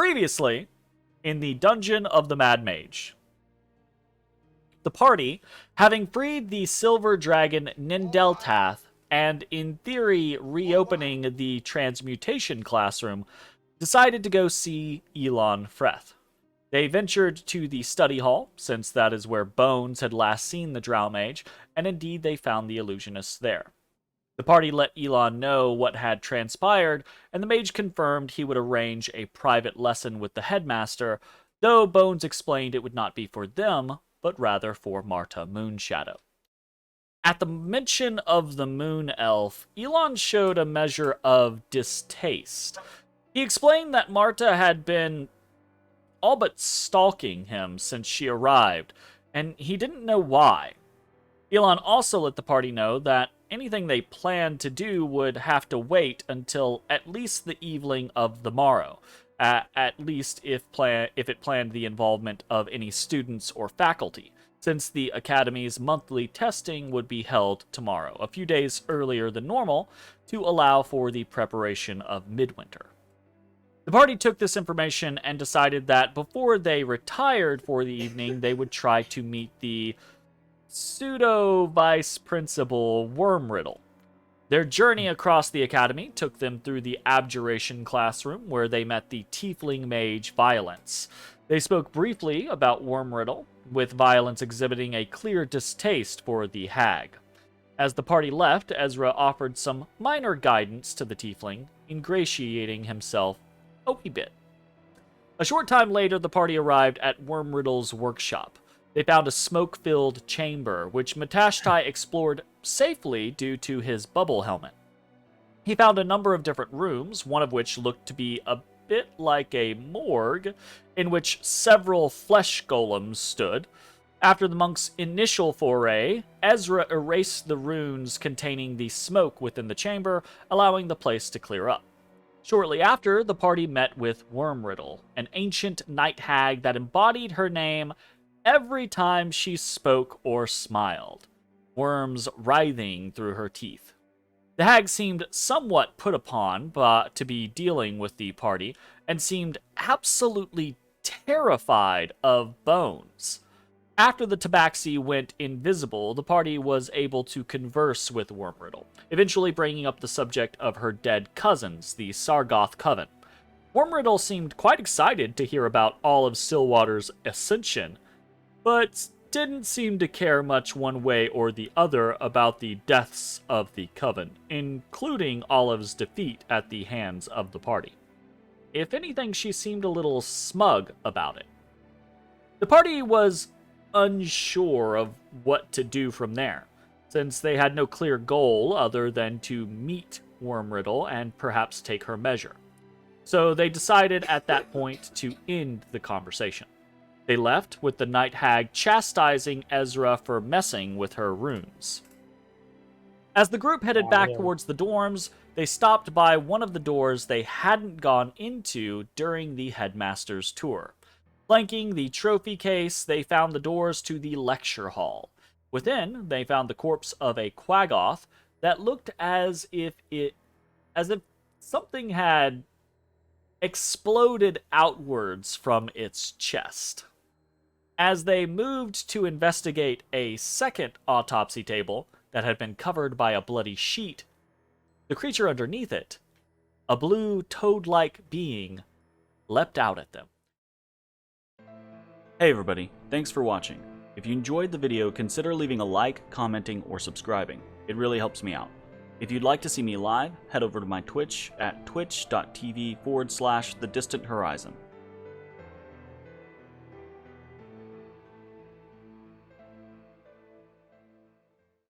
Previously, in the dungeon of the Mad Mage. The party, having freed the silver dragon Nindeltath, and in theory reopening the transmutation classroom, decided to go see Elon Freth. They ventured to the study hall, since that is where Bones had last seen the Drow Mage, and indeed they found the illusionists there. The party let Elon know what had transpired, and the mage confirmed he would arrange a private lesson with the headmaster, though Bones explained it would not be for them, but rather for Marta Moonshadow. At the mention of the Moon Elf, Elon showed a measure of distaste. He explained that Marta had been all but stalking him since she arrived, and he didn't know why. Elon also let the party know that anything they planned to do would have to wait until at least the evening of the morrow, at least if it planned the involvement of any students or faculty, since the Academy's monthly testing would be held tomorrow, a few days earlier than normal, to allow for the preparation of midwinter. The party took this information and decided that before they retired for the evening, they would try to meet the pseudo-vice principal Wormriddle. Their journey across the academy took them through the abjuration classroom, where they met the tiefling mage Violence. They spoke briefly about Wormriddle, with Violence exhibiting a clear distaste for the hag. As the party left, Ezrah offered some minor guidance to the tiefling, ingratiating himself a wee bit. A short time later, the party arrived at Wormriddle's workshop. They found a smoke-filled chamber, which Matashtai explored safely due to his bubble helmet. He found a number of different rooms, one of which looked to be a bit like a morgue, in which several flesh golems stood. After the monk's initial foray, Ezrah erased the runes containing the smoke within the chamber, allowing the place to clear up. Shortly after, the party met with Wormriddle, an ancient night hag that embodied her name every time she spoke or smiled, worms writhing through her teeth. The hag seemed somewhat put upon to be dealing with the party, and seemed absolutely terrified of Bones. After the tabaxi went invisible, the party was able to converse with Wormriddle, eventually bringing up the subject of her dead cousins, the Sargoth Coven. Wormriddle seemed quite excited to hear about all of Silwater's ascension, but didn't seem to care much one way or the other about the deaths of the Coven, including Olive's defeat at the hands of the party. If anything, she seemed a little smug about it. The party was unsure of what to do from there, since they had no clear goal other than to meet Wormriddle and perhaps take her measure. So they decided at that point to end the conversation. They left with the night hag chastising Ezrah for messing with her runes. As the group headed back towards the dorms, they stopped by one of the doors they hadn't gone into during the headmaster's tour. Flanking the trophy case, they found the doors to the lecture hall. Within, they found the corpse of a quaggoth that looked as if something had exploded outwards from its chest. As they moved to investigate a second autopsy table that had been covered by a bloody sheet, the creature underneath it, a blue toad-like being, leapt out at them. Hey everybody, thanks for watching. If you enjoyed the video, consider leaving a like, commenting, or subscribing. It really helps me out. If you'd like to see me live, head over to my Twitch at twitch.tv/thedistanthorizon.